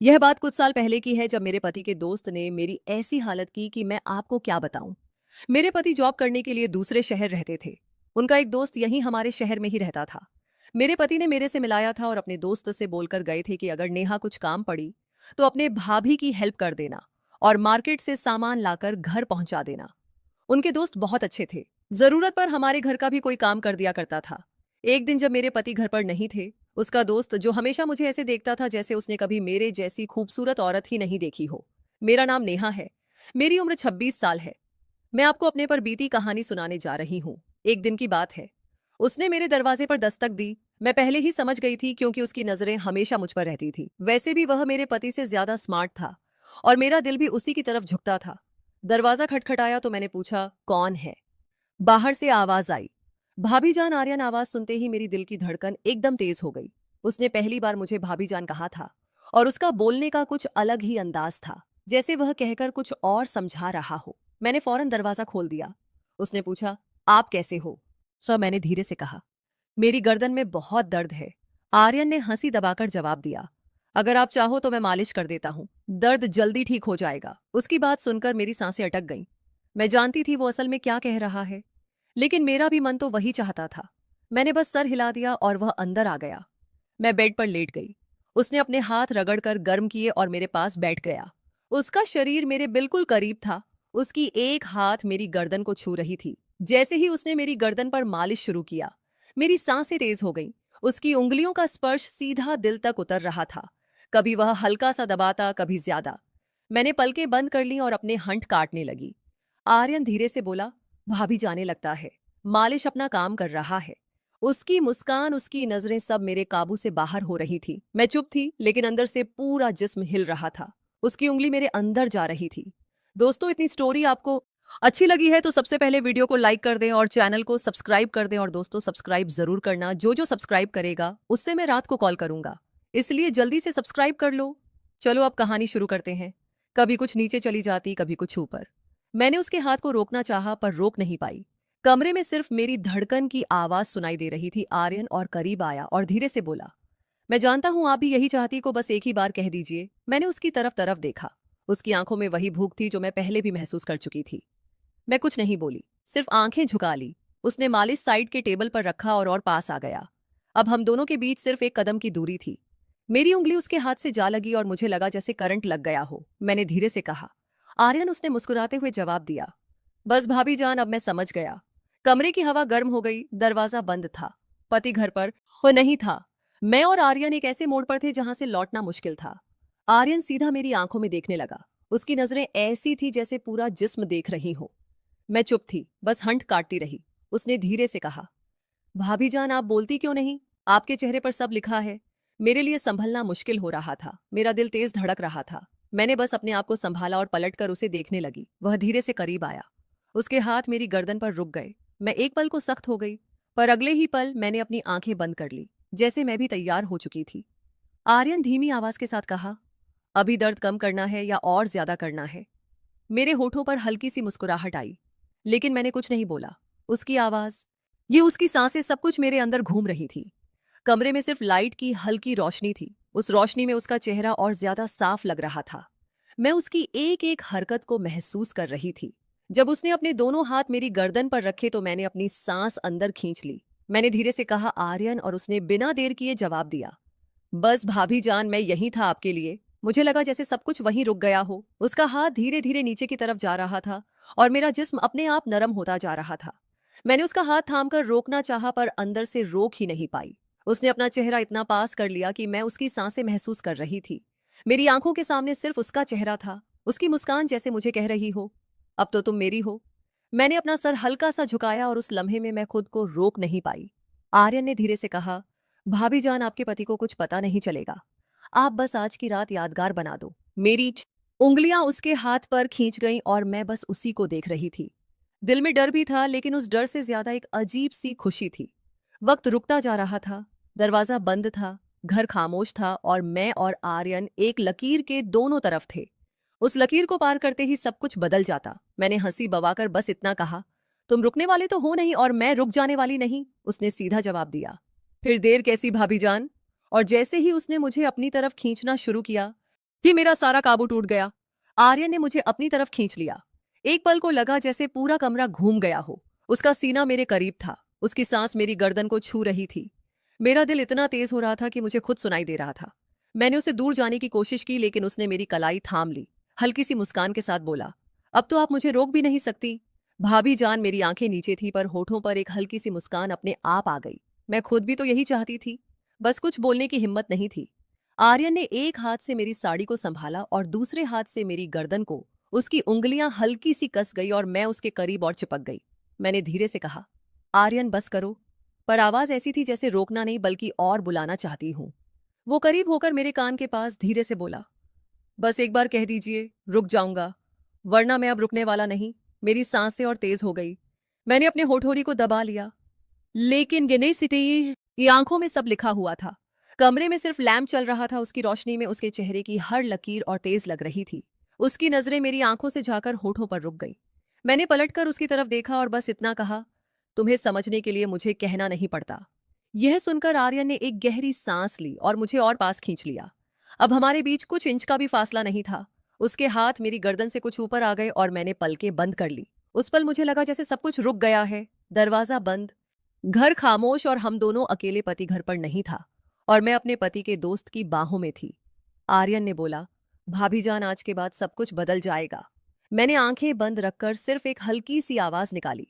यह बात कुछ साल पहले की है जब मेरे पति के दोस्त ने मेरी ऐसी हालत की कि मैं आपको क्या बताऊं। मेरे पति जॉब करने के लिए दूसरे शहर रहते थे। उनका एक दोस्त यहीं हमारे शहर में ही रहता था। मेरे पति ने मेरे से मिलाया था और अपने दोस्त से बोलकर गए थे कि अगर नेहा कुछ काम पड़ी तो अपने भाभी की हेल्प कर देना और मार्केट से सामान लाकर घर पहुंचा देना। उनके दोस्त बहुत अच्छे थे। जरूरत पर हमारे घर का भी कोई काम कर दिया करता था। एक दिन जब मेरे पति घर पर नहीं थे, उसका दोस्त जो हमेशा मुझे ऐसे देखता था जैसे उसने कभी मेरे जैसी खूबसूरत औरत ही नहीं देखी हो। मेरा नाम नेहा है। मेरी उम्र 26 साल है। मैं आपको अपने पर बीती कहानी सुनाने जा रही हूँ। एक दिन की बात है। उसने मेरे दरवाजे पर दस्तक दी। मैं पहले ही समझ गई थी क्योंकि उसकी नजरें हमेशा मुझ पर रहती थी। वैसे भी वह मेरे पति से ज्यादा स्मार्ट था और मेरा दिल भी उसी की तरफ झुकता था। दरवाजा खटखटाया तो मैंने पूछा, कौन है? बाहर से आवाज आई, भाभी जान। आर्यन। आवाज सुनते ही मेरी दिल की धड़कन एकदम तेज हो गई। उसने पहली बार मुझे भाभी जान कहा था और उसका बोलने का कुछ अलग ही अंदाज था, जैसे वह कहकर कुछ और समझा रहा हो। मैंने फौरन दरवाजा खोल दिया। उसने पूछा, आप कैसे हो? सर, मैंने धीरे से कहा, मेरी गर्दन में बहुत दर्द है। आर्यन ने हंसी दबाकर जवाब दिया, अगर आप चाहो तो मैं मालिश कर देता हूँ, दर्द जल्दी ठीक हो जाएगा। उसकी बात सुनकर मेरी सांसें अटक गईं। मैं जानती थी वो असल में क्या कह रहा है, लेकिन मेरा भी मन तो वही चाहता था। मैंने बस सर हिला दिया और वह अंदर आ गया। मैं बेड पर लेट गई। उसने अपने हाथ रगड़कर गर्म किए और मेरे पास बैठ गया। उसका शरीर मेरे बिल्कुल करीब था। उसकी एक हाथ मेरी गर्दन को छू रही थी। जैसे ही उसने मेरी गर्दन पर मालिश शुरू किया, मेरी सांसें तेज हो गईं। उसकी उंगलियों का स्पर्श सीधा दिल तक उतर रहा था। कभी वह हल्का सा दबाता, कभी ज्यादा। मैंने पलकें बंद कर ली और अपने हंठ काटने लगी। आर्यन धीरे से बोला, भाभी जाने लगता है, मालिश अपना काम कर रहा है। उसकी मुस्कान, उसकी नजरें सब मेरे काबू से बाहर हो रही थी। मैं चुप थी, लेकिन अंदर से पूरा जिस्म हिल रहा था। उसकी उंगली मेरे अंदर जा रही थी। दोस्तों, इतनी स्टोरी आपको अच्छी लगी है तो सबसे पहले वीडियो को लाइक कर दें और चैनल को सब्सक्राइब कर दें। और दोस्तों, सब्सक्राइब जरूर करना। जो जो सब्सक्राइब करेगा उससे मैं रात को कॉल करूंगा, इसलिए जल्दी से सब्सक्राइब कर लो। चलो अब कहानी शुरू करते हैं। कभी कुछ नीचे चली जाती, कभी कुछ ऊपर। मैंने उसके हाथ को रोकना चाहा पर रोक नहीं पाई। कमरे में सिर्फ मेरी धड़कन की आवाज सुनाई दे रही थी। आर्यन और करीब आया और धीरे से बोला, मैं जानता हूं आप भी यही चाहती को, बस एक ही बार कह दीजिए। मैंने उसकी तरफ तरफ देखा। उसकी आंखों में वही भूख थी जो मैं पहले भी महसूस कर चुकी थी। मैं कुछ नहीं बोली, सिर्फ आंखें झुका ली। उसने मालिश साइड के टेबल पर रखा और पास आ गया। अब हम दोनों के बीच सिर्फ एक कदम की दूरी थी। मेरी उंगली उसके हाथ से जा लगी और मुझे लगा जैसे करंट लग गया हो। मैंने धीरे से कहा, आर्यन। उसने मुस्कुराते हुए जवाब दिया, बस भाभी जान, अब मैं समझ गया। कमरे की हवा गर्म हो गई। दरवाजा बंद था। पति घर पर वो नहीं था। मैं और आर्यन एक ऐसे मोड़ पर थे जहां से लौटना मुश्किल था। आर्यन सीधा मेरी आंखों में देखने लगा। उसकी नजरें ऐसी थी जैसे पूरा जिस्म देख रही हो। मैं चुप थी, बस हंठ काटती रही। उसने धीरे से कहा, भाभी जान, आप बोलती क्यों नहीं? आपके चेहरे पर सब लिखा है। मेरे लिए संभलना मुश्किल हो रहा था। मेरा दिल तेज धड़क रहा था। मैंने बस अपने आप को संभाला और पलटकर उसे देखने लगी। वह धीरे से करीब आया। उसके हाथ मेरी गर्दन पर रुक गए। मैं एक पल को सख्त हो गई, पर अगले ही पल मैंने अपनी आंखें बंद कर ली, जैसे मैं भी तैयार हो चुकी थी। आर्यन धीमी आवाज के साथ कहा, अभी दर्द कम करना है या और ज्यादा करना है? मेरे होठों पर हल्की सी मुस्कुराहट आई, लेकिन मैंने कुछ नहीं बोला। उसकी आवाज, ये उसकी सांसें, सब कुछ मेरे अंदर घूम रही थी। कमरे में सिर्फ लाइट की हल्की रोशनी थी। उस रोशनी में उसका चेहरा और ज्यादा साफ लग रहा था। मैं उसकी एक एक हरकत को महसूस कर रही थी। जब उसने अपने दोनों हाथ मेरी गर्दन पर रखे तो मैंने अपनी सांस अंदर खींच ली। मैंने धीरे से कहा, आर्यन, और उसने बिना देर किए जवाब दिया, बस भाभी जान, मैं यही था आपके लिए। मुझे लगा जैसे सब कुछ वहीं रुक गया हो। उसका हाथ धीरे धीरे नीचे की तरफ जा रहा था और मेरा जिस्म अपने आप नरम होता जा रहा था। मैंने उसका हाथ थामकर रोकना चाहा पर अंदर से रोक ही नहीं पाई। उसने अपना चेहरा इतना पास कर लिया कि मैं उसकी सांसें महसूस कर रही थी। मेरी आंखों के सामने सिर्फ उसका चेहरा था। उसकी मुस्कान जैसे मुझे कह रही हो, अब तो तुम मेरी हो। मैंने अपना सर हल्का सा झुकाया और उस लम्हे में मैं खुद को रोक नहीं पाई। आर्यन ने धीरे से कहा, भाभी जान, आपके पति को कुछ पता नहीं चलेगा। आप बस आज की रात यादगार बना दो। मेरी उंगलियां उसके हाथ पर खींच गईं और मैं बस उसी को देख रही थी। दिल में डर भी था, लेकिन उस डर से ज्यादा एक अजीब सी खुशी थी। वक्त रुकता जा रहा था। दरवाजा बंद था। घर खामोश था और मैं और आर्यन एक लकीर के दोनों तरफ थे। उस लकीर को पार करते ही सब कुछ बदल जाता। मैंने हंसी बवाकर बस इतना कहा, तुम रुकने वाले तो हो नहीं और मैं रुक जाने वाली नहीं। उसने सीधा जवाब दिया, फिर देर कैसी भाभी जान? और जैसे ही उसने मुझे अपनी तरफ खींचना शुरू किया, कि मेरा सारा काबू टूट गया। आर्यन ने मुझे अपनी तरफ खींच लिया। एक पल को लगा जैसे पूरा कमरा घूम गया हो। उसका सीना मेरे करीब था, उसकी सांस मेरी गर्दन को छू रही थी। मेरा दिल इतना तेज हो रहा था कि मुझे खुद सुनाई दे रहा था। मैंने उसे दूर जाने की कोशिश की, लेकिन उसने मेरी कलाई थाम ली। हल्की सी मुस्कान के साथ बोला, अब तो आप मुझे रोक भी नहीं सकती। भाभी जान, मेरी आंखें नीचे थी पर होठों पर एक हल्की सी मुस्कान अपने आप आ गई। मैं खुद भी तो यही चाहती थी, बस कुछ बोलने की हिम्मत नहीं थी। आर्यन ने एक हाथ से मेरी साड़ी को संभाला और दूसरे हाथ से मेरी गर्दन को। उसकी उंगलियां हल्की सी कस गई और मैं उसके करीब और चिपक गई। मैंने धीरे से कहा, आर्यन बस करो, पर आवाज ऐसी थी जैसे रोकना नहीं बल्कि और बुलाना चाहती हूं। वो करीब होकर मेरे कान के पास धीरे से बोला, बस एक बार कह दीजिए, रुक जाऊंगा, वरना मैं अब रुकने वाला नहीं। मेरी सांसें और तेज हो गई। मैंने अपने होठोरी को दबा लिया, लेकिन गिने सिटी ये आंखों में सब लिखा हुआ था। कमरे में सिर्फ लैंप चल रहा था, उसकी रोशनी में उसके चेहरे की हर लकीर और तेज लग रही थी। उसकी नजरें मेरी आंखों से जाकर होठों पर रुक गई। मैंने पलटकर उसकी तरफ देखा और बस इतना कहा, तुम्हें समझने के लिए मुझे कहना नहीं पड़ता। यह सुनकर आर्यन ने एक गहरी सांस ली और मुझे और पास खींच लिया। अब हमारे बीच कुछ इंच का भी फासला नहीं था। उसके हाथ मेरी गर्दन से कुछ ऊपर आ गए और मैंने पलकें बंद कर ली। उस पल मुझे लगा जैसे सब कुछ रुक गया है। दरवाजा बंद, घर खामोश और हम दोनों अकेले। पति घर पर नहीं था और मैं अपने पति के दोस्त की बाहों में थी। आर्यन ने बोला, भाभी जान, आज के बाद सब कुछ बदल जाएगा। मैंने आंखें बंद रखकर सिर्फ एक हल्की सी आवाज निकाली,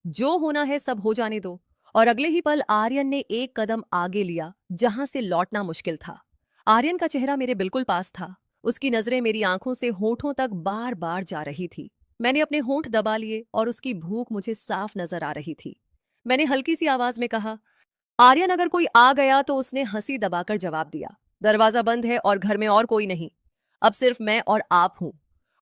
जो होना है सब हो जाने दो। और अगले ही पल आर्यन ने एक कदम आगे लिया, जहां से लौटना मुश्किल था। आर्यन का चेहरा मेरे बिल्कुल पास था। उसकी नजरें मेरी आंखों से होठों तक बार बार जा रही थी। मैंने अपने होंठ दबा लिए और उसकी भूख मुझे साफ नजर आ रही थी। मैंने हल्की सी आवाज में कहा, आर्यन अगर कोई आ गया। तो उसने हंसी दबाकर जवाब दिया, दरवाजा बंद है और घर में और कोई नहीं, अब सिर्फ मैं और आप हूं।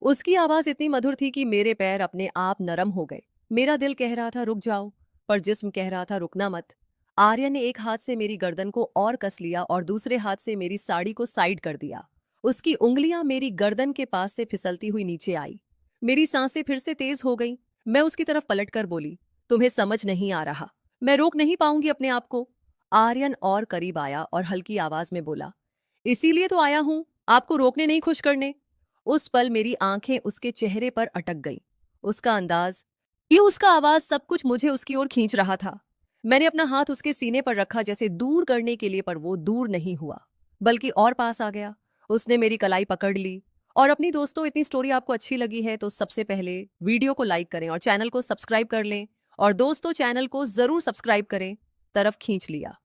उसकी आवाज इतनी मधुर थी कि मेरे पैर अपने आप नरम हो गए। मेरा दिल कह रहा था रुक जाओ, पर जिस्म कह रहा था रुकना मत। आर्यन ने एक हाथ से मेरी गर्दन को और कस लिया और दूसरे हाथ से मेरी साड़ी को साइड कर दिया। उसकी उंगलियां मेरी गर्दन के पास से फिसलती हुई नीचे आई। मेरी सांसें फिर से तेज हो गईं। मैं उसकी तरफ पलटकर बोली, तुम्हें समझ नहीं आ रहा, मैं रोक नहीं पाऊंगी अपने आप को। आर्यन और करीब आया और हल्की आवाज में बोला, इसीलिए तो आया हूं, आपको रोकने नहीं, खुश करने। उस पल मेरी आंखें उसके चेहरे पर अटक गईं। उसका अंदाज, ये उसका आवाज, सब कुछ मुझे उसकी ओर खींच रहा था। मैंने अपना हाथ उसके सीने पर रखा जैसे दूर करने के लिए, पर वो दूर नहीं हुआ बल्कि और पास आ गया। उसने मेरी कलाई पकड़ ली। और अपनी दोस्तों, इतनी स्टोरी आपको अच्छी लगी है तो सबसे पहले वीडियो को लाइक करें और चैनल को सब्सक्राइब कर लें। और दोस्तों, चैनल को जरूर सब्सक्राइब करें। तरफ खींच लिया।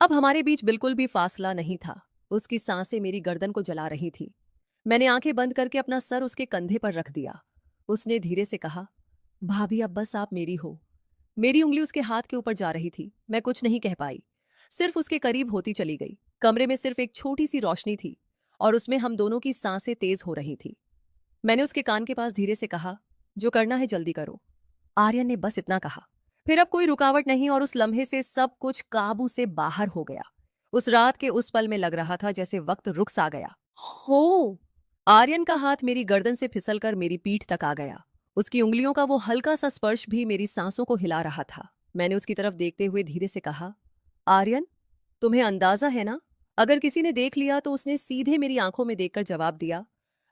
अब हमारे बीच बिल्कुल भी फासला नहीं था। उसकी सांसें मेरी गर्दन को जला रही थी। मैंने आंखें बंद करके अपना सर उसके कंधे पर रख दिया। उसने धीरे से कहा, भाभी अब बस आप मेरी हो। मेरी उंगली उसके हाथ के ऊपर जा रही थी। मैं कुछ नहीं कह पाई, सिर्फ उसके करीब होती चली गई। कमरे में सिर्फ एक छोटी सी रोशनी थी और उसमें हम दोनों की सांसें तेज हो रही थी। मैंने उसके कान के पास धीरे से कहा, जो करना है जल्दी करो। आर्यन ने बस इतना कहा। फिर अब कोई रुकावट नहीं और उस लम्हे से सब कुछ काबू से बाहर हो गया। उस रात के उस पल में लग रहा था जैसे वक्त रुक सा गया हो। आर्यन का हाथ मेरी गर्दन से फिसलकर मेरी पीठ तक आ गया। उसकी उंगलियों का वो हल्का सा स्पर्श भी मेरी सांसों को हिला रहा था। मैंने उसकी तरफ देखते हुए धीरे से कहा, आर्यन, तुम्हें अंदाजा है ना, अगर किसी ने देख लिया तो। उसने सीधे मेरी आंखों में देखकर जवाब दिया,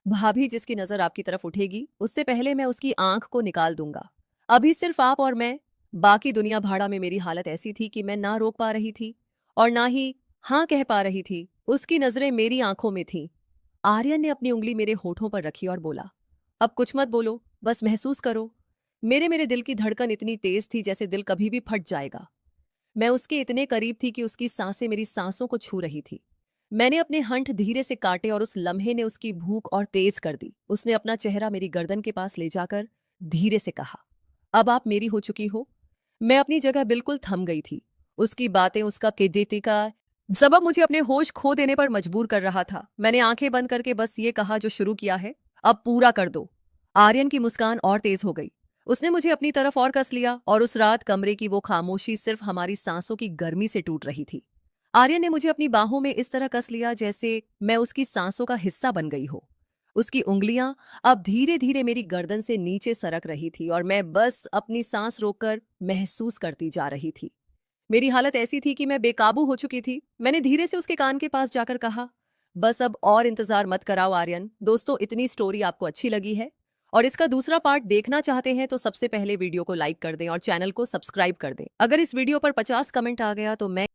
भाभी, जिसकी नजर आपकी तरफ उठेगी उससे पहले मैं उसकी आंख को निकाल दूंगा। अभी सिर्फ आप और मैं, बाकी दुनिया भाड़ा में। मेरी हालत ऐसी थी कि मैं ना रोक पा रही थी और ना ही हाँ कह पा रही थी। उसकी नजरें मेरी आंखों में थीं। आर्यन ने अपनी उंगली मेरे होठों पर रखी और बोला, अब कुछ मत बोलो, बस महसूस करो। मेरे दिल की धड़कन इतनी तेज थी जैसे दिल कभी भी फट जाएगा। मैं उसके इतने करीब थी कि उसकी सांसें मेरी सांसों को छू रही थी। मैंने अपने हंठ धीरे से काटे और उस लम्हे ने उसकी भूख और तेज कर दी। उसने अपना चेहरा मेरी गर्दन के पास ले जाकर धीरे से कहा, अब आप मेरी हो चुकी हो। मैं अपनी जगह बिल्कुल थम गई थी। उसकी बातें, उसका केदेती का सबब मुझे अपने होश खो देने पर मजबूर कर रहा था। मैंने आंखें बंद करके बस ये कहा, जो शुरू किया है अब पूरा कर दो। आर्यन की मुस्कान और तेज हो गई। उसने मुझे अपनी तरफ और कस लिया और उस रात कमरे की वो खामोशी सिर्फ हमारी सांसों की गर्मी से टूट रही थी। आर्यन ने मुझे अपनी बाहों में इस तरह कस लिया जैसे मैं उसकी सांसों का हिस्सा बन गई हो। उसकी उंगलियां अब धीरे धीरे मेरी गर्दन से नीचे सरक रही थी और मैं बस अपनी सांस रोककर महसूस करती जा रही थी। मेरी हालत ऐसी थी कि मैं बेकाबू हो चुकी थी। मैंने धीरे से उसके कान के पास जाकर कहा, बस अब और इंतजार मत कराओ आर्यन। दोस्तों, इतनी स्टोरी आपको अच्छी लगी है और इसका दूसरा पार्ट देखना चाहते हैं तो सबसे पहले वीडियो को लाइक कर दें और चैनल को सब्सक्राइब कर दें। अगर इस वीडियो पर 50 कमेंट आ गया तो मैं